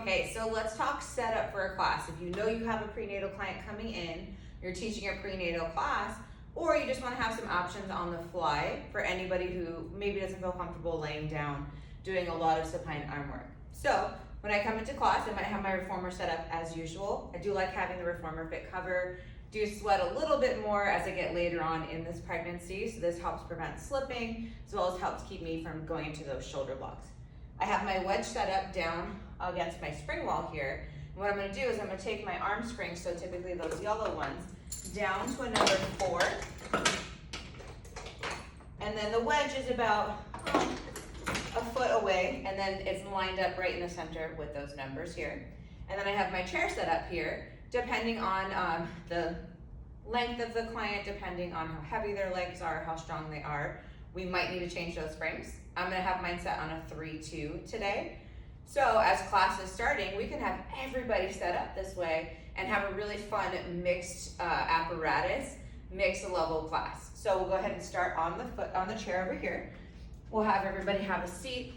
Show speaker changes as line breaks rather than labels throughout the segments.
Okay, so let's talk setup for a class. If you know you have a prenatal client coming in, you're teaching a prenatal class, or you just want to have some options on the fly for anybody who maybe doesn't feel comfortable laying down doing a lot of supine arm work. So when I come into class, I might have my reformer set up as usual. I do like having the reformer fit cover. Do sweat a little bit more as I get later on in this pregnancy, so this helps prevent slipping as well as helps keep me from going into those shoulder blocks. I have my wedge set up down against my spring wall here. And what I'm going to do is I'm going to take my arm springs, so typically those yellow ones, down to a number 4. And then the wedge is about a foot away, and then it's lined up right in the center with those numbers here. And then I have my chair set up here, depending on the length of the client, depending on how heavy their legs are, how strong they are. We might need to change those springs. I'm gonna have mine set on a 3-2 today. So as class is starting, we can have everybody set up this way and have a really fun mixed apparatus, mixed level class. So we'll go ahead and start on the chair over here. We'll have everybody have a seat.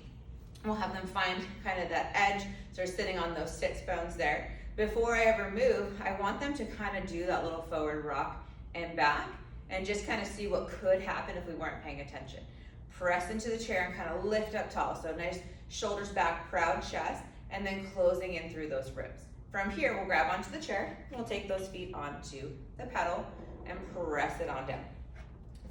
We'll have them find kind of that edge, so they're sitting on those sits bones there. Before I ever move, I want them to kind of do that little forward rock and back and just kind of see what could happen if we weren't paying attention. Press into the chair and kind of lift up tall. So nice shoulders back, proud chest, and then closing in through those ribs. From here, we'll grab onto the chair. We'll take those feet onto the pedal and press it on down.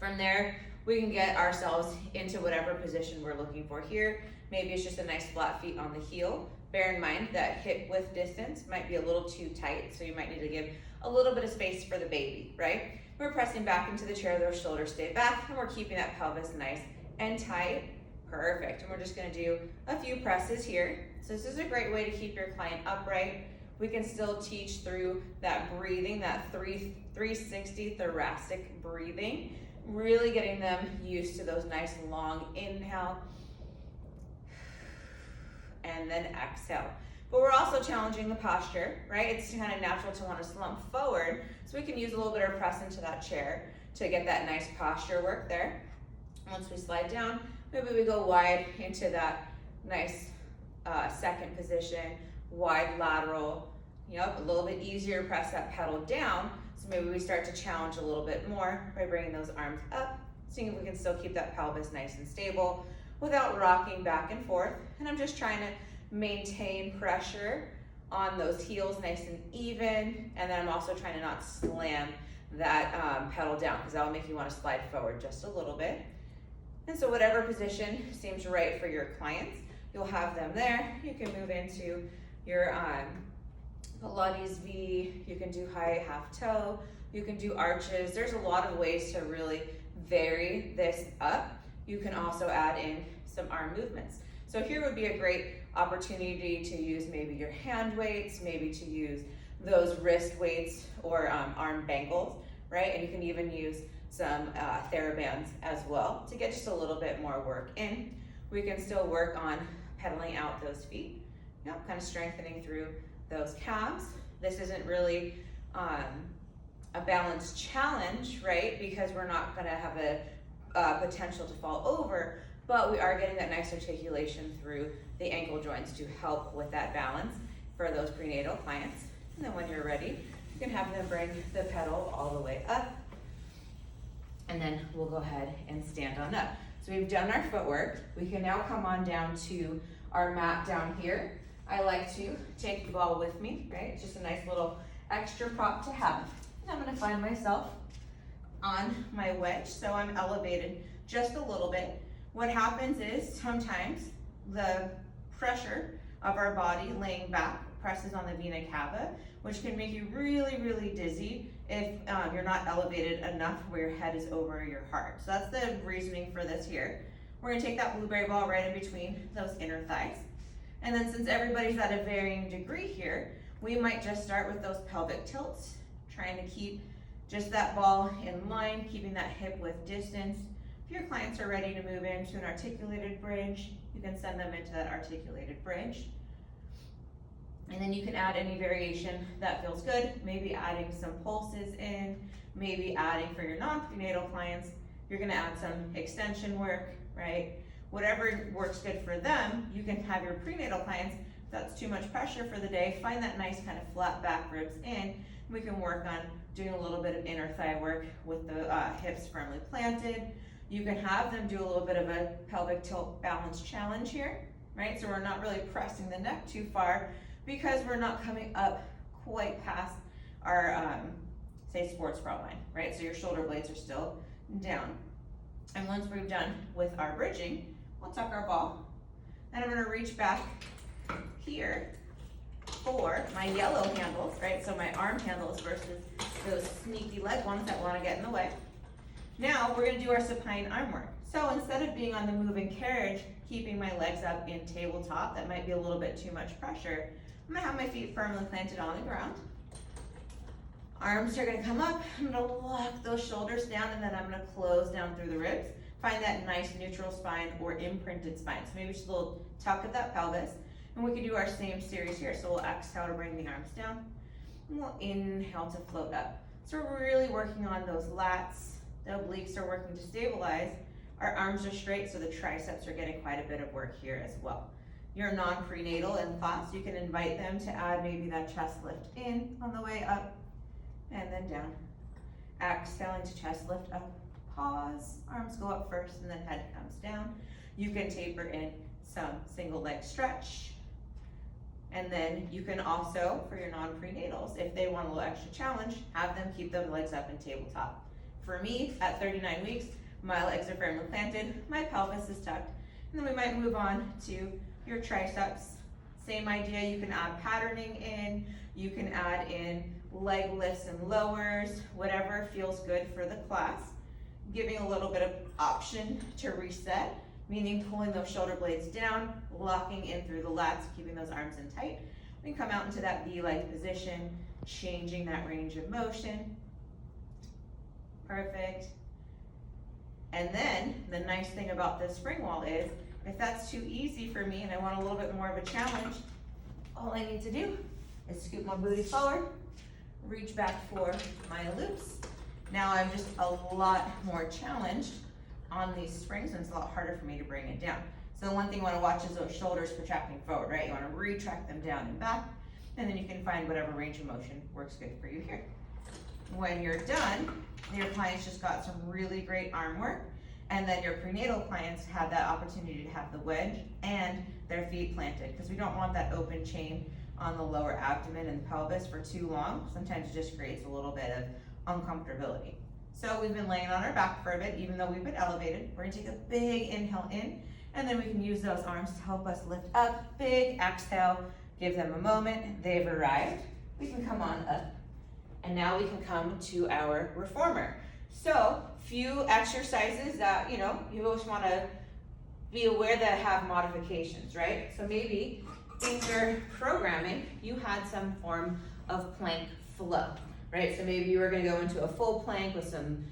From there, we can get ourselves into whatever position we're looking for here. Maybe it's just a nice flat feet on the heel. Bear in mind that hip width distance might be a little too tight, so you might need to give a little bit of space for the baby, right? We're pressing back into the chair, those shoulders stay back, and we're keeping that pelvis nice and tight. Perfect. And we're just gonna do a few presses here. So this is a great way to keep your client upright. We can still teach through that breathing, that 360 thoracic breathing, really getting them used to those nice long inhale and then exhale. But we're also challenging the posture, right? It's kind of natural to want to slump forward, so we can use a little bit of press into that chair to get that nice posture work there. Once we slide down, maybe we go wide into that nice second position, wide lateral. Yep, a little bit easier to press that pedal down, so maybe we start to challenge a little bit more by bringing those arms up, seeing if we can still keep that pelvis nice and stable without rocking back and forth. And I'm just trying to maintain pressure on those heels nice and even, and then I'm also trying to not slam that pedal down, because that will make you want to slide forward just a little bit. And so whatever position seems right for your clients, you'll have them there. You can move into your Pilates V, you can do high half toe, you can do arches. There's a lot of ways to really vary this up. You can also add in some arm movements. So here would be a great opportunity to use maybe your hand weights, maybe to use those wrist weights or arm bangles, right? And you can even use some TheraBands as well to get just a little bit more work in. We can still work on pedaling out those feet, yep, kind of strengthening through those calves. This isn't really a balance challenge, right? Because we're not gonna have a potential to fall over, but we are getting that nice articulation through the ankle joints to help with that balance for those prenatal clients. And then when you're ready, you can have them bring the pedal all the way up, and then we'll go ahead and stand on up. So we've done our footwork. We can now come on down to our mat down here. I like to take the ball with me, right? It's just a nice little extra prop to have. And I'm gonna find myself on my wedge, so I'm elevated just a little bit. What happens is sometimes the pressure of our body laying back presses on the vena cava, which can make you really, really dizzy if you're not elevated enough where your head is over your heart. So that's the reasoning for this here. We're gonna take that blueberry ball right in between those inner thighs. And then since everybody's at a varying degree here, we might just start with those pelvic tilts, trying to keep just that ball in line, keeping that hip width distance. If your clients are ready to move into an articulated bridge, you can send them into that articulated bridge. And then you can add any variation that feels good, maybe adding some pulses in, maybe adding for your non-prenatal clients, you're gonna add some extension work, right? Whatever works good for them, you can have your prenatal clients that's too much pressure for the day, find that nice kind of flat back ribs in. We can work on doing a little bit of inner thigh work with the hips firmly planted. You can have them do a little bit of a pelvic tilt balance challenge here, right? So we're not really pressing the neck too far because we're not coming up quite past our, say, sports bra line, right? So your shoulder blades are still down. And once we're done with our bridging, we'll tuck our ball. And I'm gonna reach back here for my yellow handles, right? So my arm handles versus those sneaky leg ones that wanna get in the way. Now we're gonna do our supine arm work. So instead of being on the moving carriage, keeping my legs up in tabletop, that might be a little bit too much pressure. I'm gonna have my feet firmly planted on the ground. Arms are gonna come up, I'm gonna lock those shoulders down, and then I'm gonna close down through the ribs. Find that nice neutral spine or imprinted spine. So maybe just a little tuck of that pelvis. And we can do our same series here. So we'll exhale to bring the arms down, and we'll inhale to float up. So we're really working on those lats, the obliques are working to stabilize. Our arms are straight, so the triceps are getting quite a bit of work here as well. Your non-prenatal in class, you can invite them to add maybe that chest lift in on the way up, and then down. Exhaling to chest lift up, pause, arms go up first, and then head comes down. You can taper in some single leg stretch. And then you can also, for your non-prenatals, if they want a little extra challenge, have them keep their legs up in tabletop. For me, at 39 weeks, my legs are firmly planted, my pelvis is tucked, and then we might move on to your triceps. Same idea, you can add patterning in, you can add in leg lifts and lowers, whatever feels good for the class. Giving a little bit of option to reset, meaning pulling those shoulder blades down, locking in through the lats, keeping those arms in tight. We can come out into that V-like position, changing that range of motion. Perfect. And then the nice thing about this spring wall is, if that's too easy for me and I want a little bit more of a challenge, all I need to do is scoop my booty forward, reach back for my loops. Now I'm just a lot more challenged on these springs, and it's a lot harder for me to bring it down. So the one thing you want to watch is those shoulders protracting forward, right? You want to retract them down and back, and then you can find whatever range of motion works good for you here. When you're done, your clients just got some really great arm work, and then your prenatal clients had that opportunity to have the wedge and their feet planted, because we don't want that open chain on the lower abdomen and the pelvis for too long. Sometimes it just creates a little bit of uncomfortability. So we've been laying on our back for a bit, even though we've been elevated. We're gonna take a big inhale in, and then we can use those arms to help us lift up. Big exhale, give them a moment. They've arrived. We can come on up, and now we can come to our reformer. So, few exercises that, you always wanna be aware that have modifications, right? So maybe in your programming, you had some form of plank flow, right? So maybe you were gonna go into a full plank with some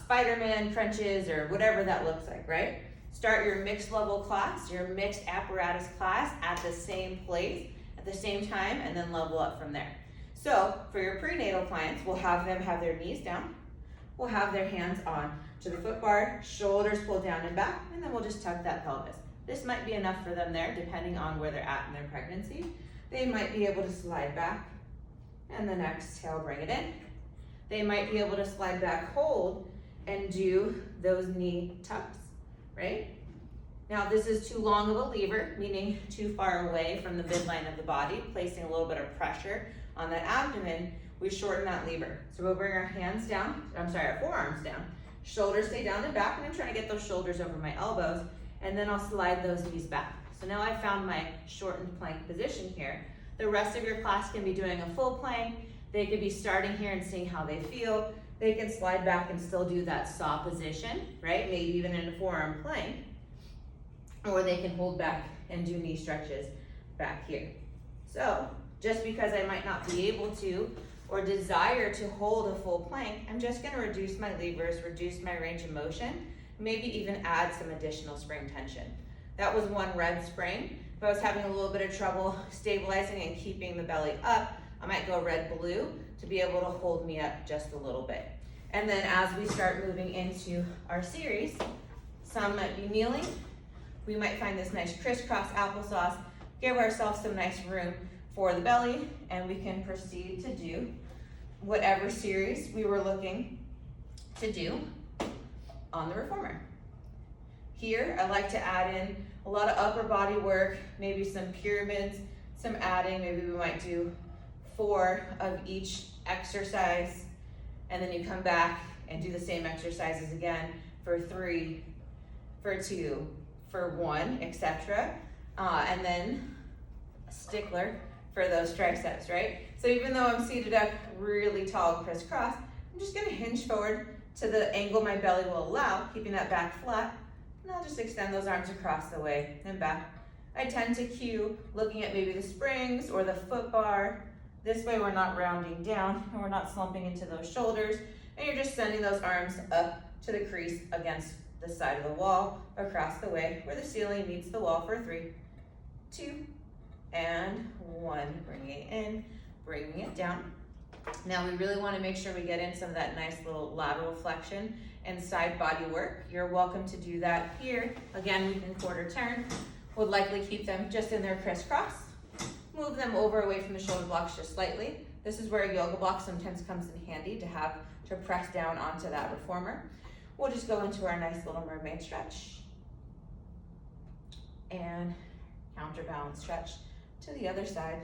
Spider-Man crunches or whatever that looks like, right? Start your mixed level class, your mixed apparatus class at the same place, at the same time, and then level up from there. So for your prenatal clients, we'll have them have their knees down. We'll have their hands on to the foot bar, shoulders pulled down and back, and then we'll just tuck that pelvis. This might be enough for them there, depending on where they're at in their pregnancy. They might be able to slide back, and then exhale, bring it in. They might be able to slide back, hold, and do those knee tucks, right? Now this is too long of a lever, meaning too far away from the midline of the body, placing a little bit of pressure on that abdomen. We shorten that lever. So we'll bring our hands down, our forearms down, shoulders stay down and back, and I'm trying to get those shoulders over my elbows, and then I'll slide those knees back. So now I found my shortened plank position here. The rest of your class can be doing a full plank. They could be starting here and seeing how they feel. They can slide back and still do that saw position, right? Maybe even in a forearm plank. Or they can hold back and do knee stretches back here. So just because I might not be able to or desire to hold a full plank, I'm just gonna reduce my levers, reduce my range of motion, maybe even add some additional spring tension. That was one red spring. If I was having a little bit of trouble stabilizing and keeping the belly up, I might go red-blue to be able to hold me up just a little bit. And then as we start moving into our series, some might be kneeling. We might find this nice crisscross applesauce, give ourselves some nice room for the belly, and we can proceed to do whatever series we were looking to do on the reformer. Here, I like to add in a lot of upper body work, maybe some pyramids, some adding, maybe we might do 4 of each exercise, and then you come back and do the same exercises again for 3, for 2, for 1, etc. And then a stickler for those triceps, right? So even though I'm seated up really tall crisscross, I'm just gonna hinge forward to the angle my belly will allow, keeping that back flat, and I'll just extend those arms across the way and back. I tend to cue looking at maybe the springs or the foot bar. This way we're not rounding down and we're not slumping into those shoulders, and you're just sending those arms up to the crease against the side of the wall, across the way where the ceiling meets the wall for 3, 2, and 1. Bringing it in, bringing it down. Now we really want to make sure we get in some of that nice little lateral flexion and side body work. You're welcome to do that here. Again, we can quarter turn. Would likely keep them just in their crisscross. Move them over away from the shoulder blocks just slightly. This is where a yoga block sometimes comes in handy to have to press down onto that reformer. We'll just go into our nice little mermaid stretch and counterbalance stretch to the other side.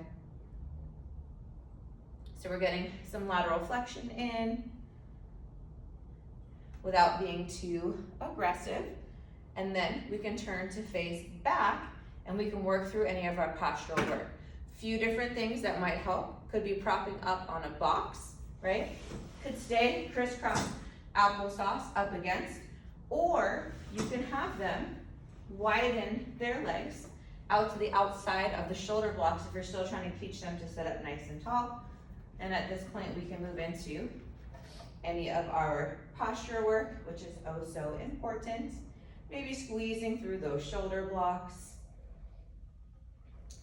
So we're getting some lateral flexion in without being too aggressive. And then we can turn to face back and we can work through any of our postural work. Few different things that might help. Could be propping up on a box, right? Could stay crisscross applesauce up against, or you can have them widen their legs out to the outside of the shoulder blocks if you're still trying to teach them to sit up nice and tall. And at this point, we can move into any of our posture work, which is oh so important. Maybe squeezing through those shoulder blocks.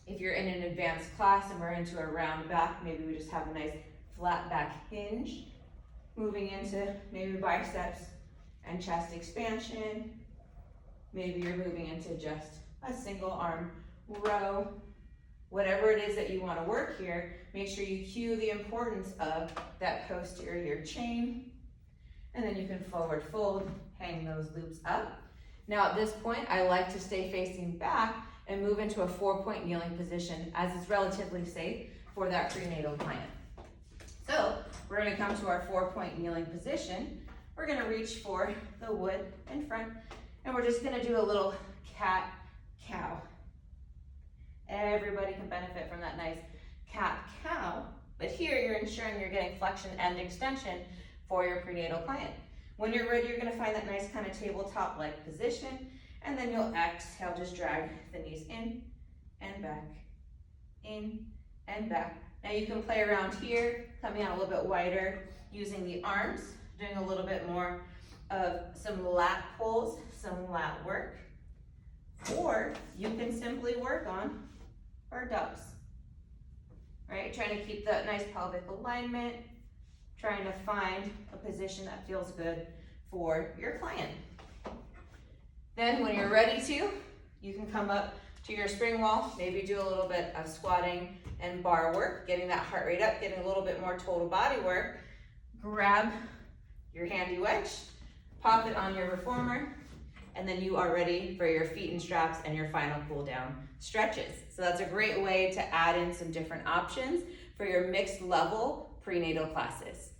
If you're in an advanced class and we're into a round back, maybe we just have a nice flat back hinge. Moving into maybe biceps and chest expansion. Maybe you're moving into just a single arm row. Whatever it is that you want to work here, make sure you cue the importance of that posterior chain. And then you can forward fold, hang those loops up. Now at this point, I like to stay facing back and move into a 4-point kneeling position, as is relatively safe for that prenatal client. So we're going to come to our 4-point kneeling position. We're going to reach for the wood in front, and we're just going to do a little cat-cow. Everybody can benefit from that nice cat-cow, but here you're ensuring you're getting flexion and extension for your prenatal client. When you're ready, you're going to find that nice kind of tabletop-like position, and then you'll exhale, just drag the knees in and back, in and back. Now you can play around here, coming out a little bit wider, using the arms, doing a little bit more of some lat pulls, some lat work, or you can simply work on our ducks, right? Trying to keep that nice pelvic alignment, trying to find a position that feels good for your client. Then when you're ready to, you can come up to your spring wall, maybe do a little bit of squatting and bar work, getting that heart rate up, getting a little bit more total body work. Grab your handy wedge, pop it on your reformer, and then you are ready for your feet and straps and your final cool down stretches. So that's a great way to add in some different options for your mixed level prenatal classes.